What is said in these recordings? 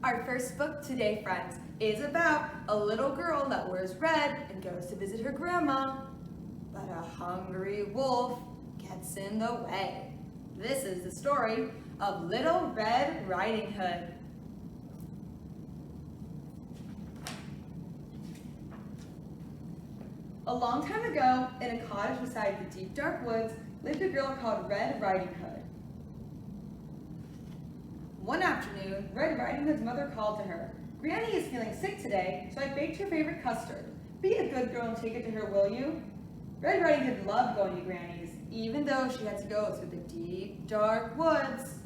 Our first book today, friends, is about a little girl that wears red and goes to visit her grandma. But a hungry wolf gets in the way. This is the story of Little Red Riding Hood. A long time ago, in a cottage beside the deep dark woods, lived a girl called Red Riding Hood. One afternoon, Red Riding Hood's mother called to her. "Granny is feeling sick today, so I baked her favorite custard. Be a good girl and take it to her, will you?" Red Riding Hood loved going to Granny's, even though she had to go through the deep, dark woods.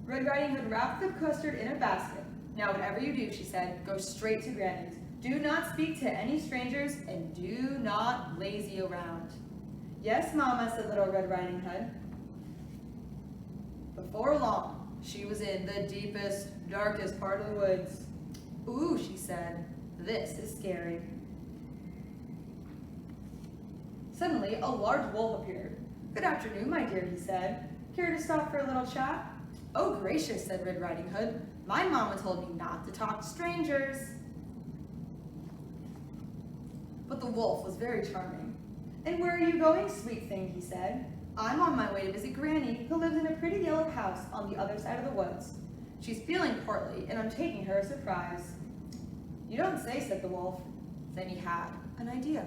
Red Riding Hood wrapped the custard in a basket. "Now, whatever you do," she said, "go straight to Granny's. Do not speak to any strangers and do not lazy around." "Yes, Mama," said Little Red Riding Hood. Before long, she was in the deepest, darkest part of the woods. "Ooh," she said, "this is scary." Suddenly, a large wolf appeared. "Good afternoon, my dear," he said. "Care to stop for a little chat?" "Oh, gracious," said Red Riding Hood. "My mama told me not to talk to strangers." But the wolf was very charming. "And where are you going, sweet thing?" he said. "I'm on my way to visit Granny, who lives in a pretty yellow house on the other side of the woods. She's feeling poorly, and I'm taking her a surprise." "You don't say," said the wolf. Then he had an idea.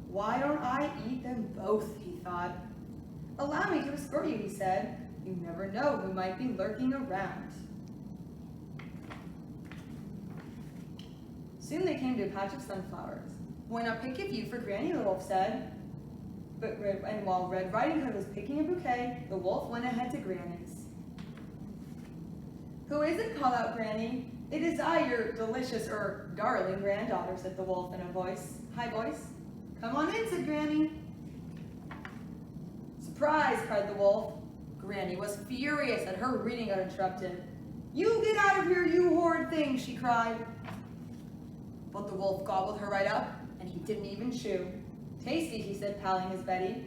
"Why don't I eat them both?" he thought. "Allow me to escort you," he said. "You never know who might be lurking around." Soon they came to a patch of sunflowers. "Why not pick a few for Granny?" the wolf said. And while Red Riding Hood was picking a bouquet, the wolf went ahead to Granny's. "Who is it?" called out Granny. "It is I, your delicious darling granddaughter," said the wolf in a high voice. "Come on in," said Granny. "Surprise!" cried the wolf. Granny was furious that her reading got interrupted. "You get out of here, you horrid thing!" she cried. But the wolf gobbled her right up, and he didn't even chew. "Tasty," he said, patting his belly.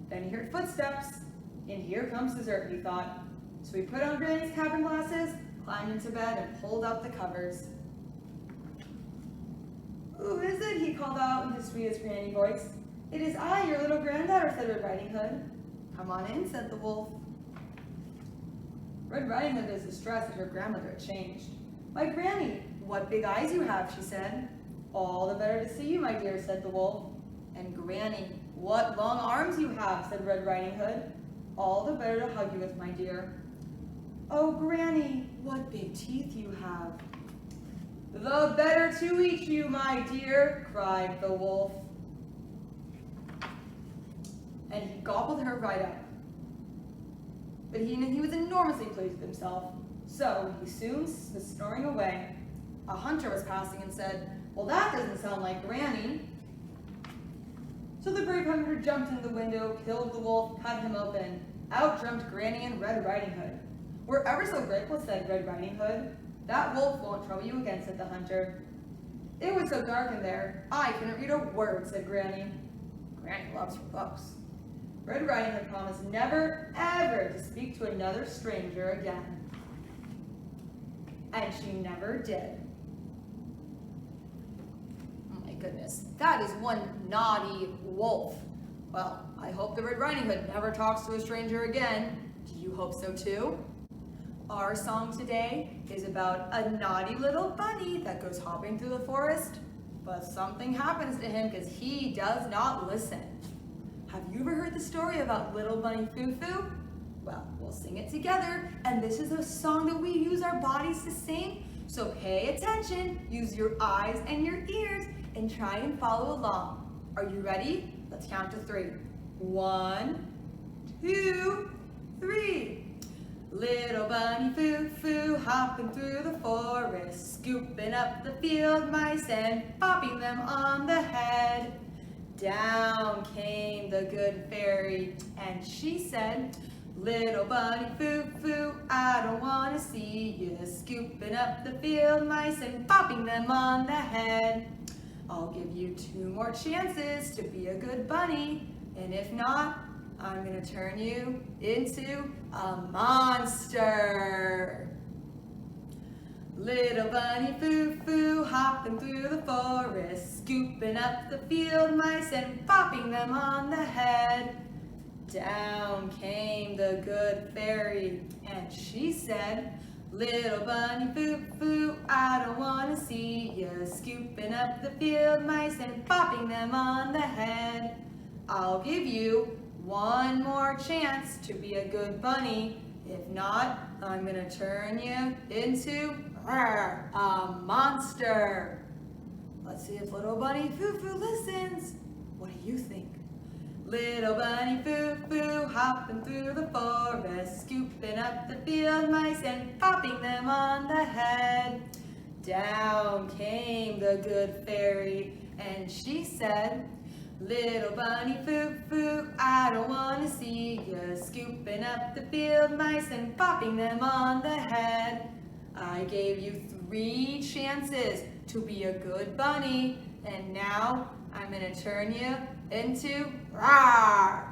Then he heard footsteps. "And here comes dessert," he thought. So he put on Granny's cap and glasses, climbed into bed, and pulled up the covers. "Who is it?" he called out in his sweetest Granny voice. "It is I, your little granddaughter," said Red Riding Hood. "Come on in," said the wolf. Red Riding Hood was distressed that her grandmother had changed. "My Granny, what big eyes you have," she said. "All the better to see you, my dear," said the wolf. "And Granny, what long arms you have," said Red Riding Hood. "All the better to hug you with, my dear." "Oh, Granny, what big teeth you have." "The better to eat you, my dear," cried the wolf. And he gobbled her right up. But he was enormously pleased with himself. So he soon was snoring away. A hunter was passing and said, "Well, that doesn't sound like Granny." So the brave hunter jumped in the window, killed the wolf, cut him open. Out jumped Granny and Red Riding Hood. "We're ever so grateful," said Red Riding Hood. "That wolf won't trouble you again," said the hunter. "It was so dark in there, I couldn't read a word," said Granny. Granny loves her books. Red Riding Hood promised never, ever to speak to another stranger again. And she never did. Oh my goodness, that is one naughty wolf. Well, I hope the Red Riding Hood never talks to a stranger again. Do you hope so too? Our song today is about a naughty little bunny that goes hopping through the forest, but something happens to him because he does not listen. Have you ever heard the story about Little Bunny Foo-Foo? Well, we'll sing it together, and this is a song that we use our bodies to sing, so pay attention, use your eyes and your ears, and try and follow along. Are you ready? Let's count to 3. 1, 2, 3. Little bunny foo-foo hopping through the forest, scooping up the field mice and bopping them on the head. Down came the good fairy, and she said, "Little bunny foo-foo, I don't want to see you scooping up the field mice and bopping them on the head. I'll give you 2 more chances to be a good bunny, and if not, I'm gonna turn you into a monster. Little bunny foo-foo hopping through the forest, scooping up the field mice and popping them on the head. Down came the good fairy, and she said, little bunny foo-foo, I don't want to see you scooping up the field mice and popping them on the head. I'll give you one more chance to be a good bunny. If not, I'm gonna turn you into a monster. Let's see if little bunny foo-foo listens. What do you think? Little bunny foo-foo hopping through the forest, scooping up the field mice and popping them on the head. Down came the good fairy, and she said, little bunny foo-foo, I don't want to see you scooping up the field mice and popping them on the head. I gave you 3 chances to be a good bunny, and now I'm gonna turn you into a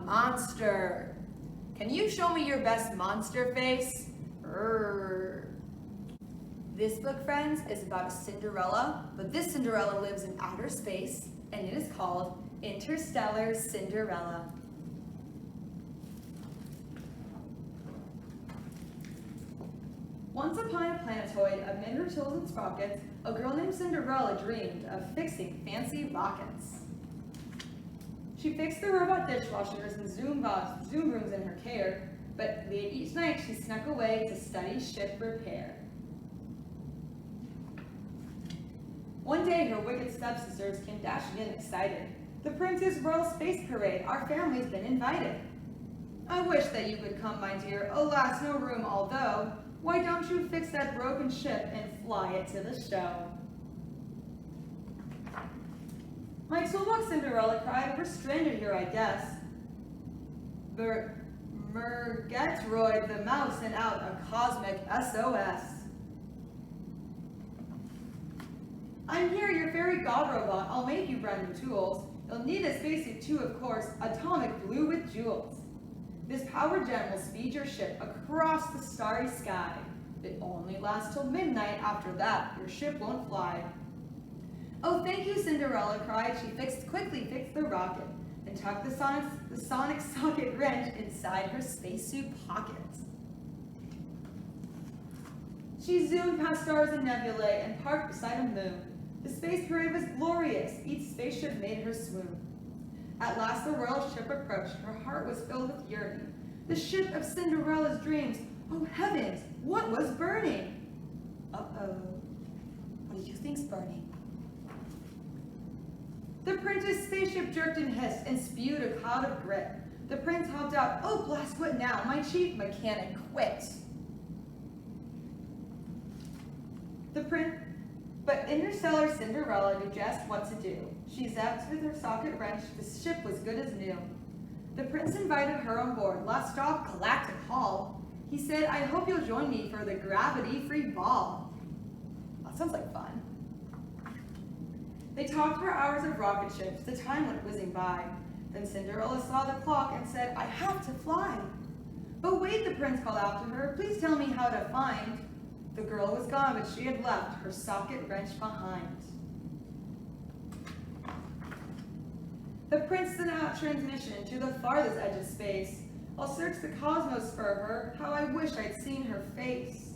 monster. Can you show me your best monster face? This book, friends, is about a Cinderella, but this Cinderella lives in outer space, and it is called Interstellar Cinderella. Once upon a planetoid amid her tools and sprockets, a girl named Cinderella dreamed of fixing fancy rockets. She fixed the robot dishwashers and zoom rooms in her care, but late each night she snuck away to study ship repair. One day her wicked stepsisters came dashing in excited. The Prince's Royal Space Parade, our family's been invited. I wish that you could come, my dear, alas, no room, although, why don't you fix that broken ship and fly it to the show? My toolbox, Cinderella cried, we're stranded here, I guess. Murgatroyd the mouse sent out a cosmic SOS. I'm here, your fairy god robot. I'll make you brand new tools. You'll need a spacesuit too, of course, atomic blue with jewels. This power gem will speed your ship across the starry sky. It only lasts till midnight. After that, your ship won't fly. Oh, thank you, Cinderella cried. She quickly fixed the rocket and tucked the sonic socket wrench inside her spacesuit pocket. She zoomed past stars and nebulae and parked beside a moon. The space parade was glorious. Each spaceship made her swoon. At last the royal ship approached. Her heart was filled with yearning. The ship of Cinderella's dreams. Oh heavens, what was burning? Uh-oh. What do you think's burning? The prince's spaceship jerked and hissed and spewed a cloud of grit. The prince hopped out. Oh, blast what now? My chief mechanic quit. But Interstellar Cinderella knew just what to do. She zapped with her socket wrench. The ship was good as new. The prince invited her on board. Last stop, Galactic Hall. He said, I hope you'll join me for the gravity-free ball. That sounds like fun. They talked for hours of rocket ships. The time went whizzing by. Then Cinderella saw the clock and said, I have to fly. But wait, the prince called after her. Please tell me how to find. The girl was gone, but she had left her socket wrench behind. The prince sent out transmission to the farthest edge of space. I'll search the cosmos for her. How I wish I'd seen her face.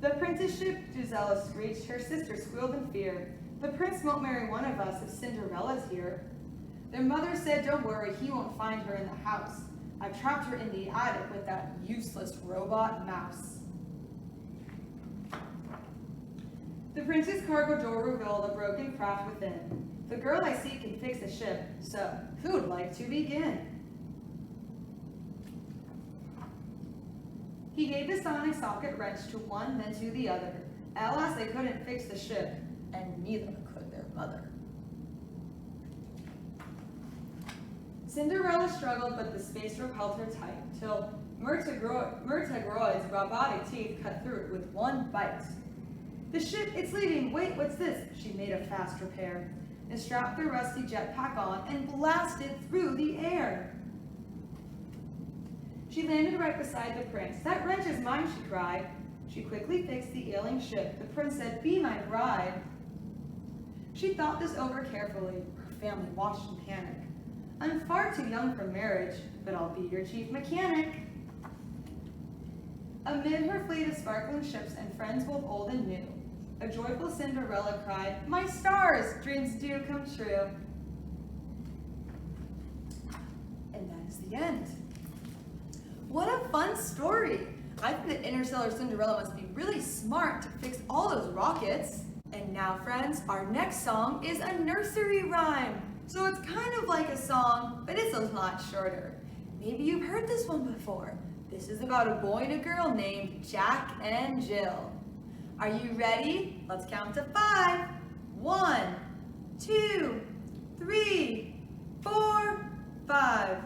The prince's ship, Gisela screeched. Her sister squealed in fear. The prince won't marry one of us if Cinderella's here. Their mother said, don't worry, he won't find her in the house. I've trapped her in the attic with that useless robot mouse. The prince's cargo door revealed a broken craft within. The girl I see can fix a ship, so who would like to begin? He gave the sonic socket wrench to one, then to the other. At last they couldn't fix the ship, and neither could their mother. Cinderella struggled, but the space rope held her tight, till Murgatroyd's robotic teeth cut through it with one bite. The ship, it's leaving. Wait, what's this? She made a fast repair. and strapped their rusty jetpack on and blasted through the air. She landed right beside the prince. "That wrench is mine," she cried. She quickly fixed the ailing ship. The prince said, "Be my bride." She thought this over carefully. Her family watched in panic. "I'm far too young for marriage, but I'll be your chief mechanic." Amid her fleet of sparkling ships and friends both old and new, a joyful Cinderella cried, "My stars, dreams do come true." And that is the end. What a fun story! I think that Interstellar Cinderella must be really smart to fix all those rockets. And now, friends, our next song is a nursery rhyme. So it's kind of like a song, but it's a lot shorter. Maybe you've heard this one before. This is about a boy and a girl named Jack and Jill. Are you ready? Let's count to 5. 1, 2, 3, 4, 5.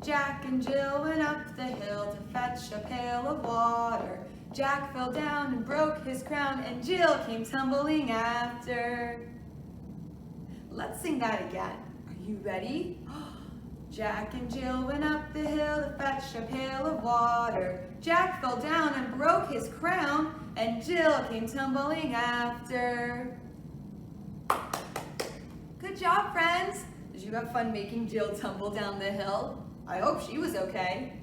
Jack and Jill went up the hill to fetch a pail of water. Jack fell down and broke his crown, and Jill came tumbling after. Let's sing that again. Are you ready? Jack and Jill went up the hill to fetch a pail of water. Jack fell down and broke his crown, and Jill came tumbling after. Good job, friends! Did you have fun making Jill tumble down the hill? I hope she was okay.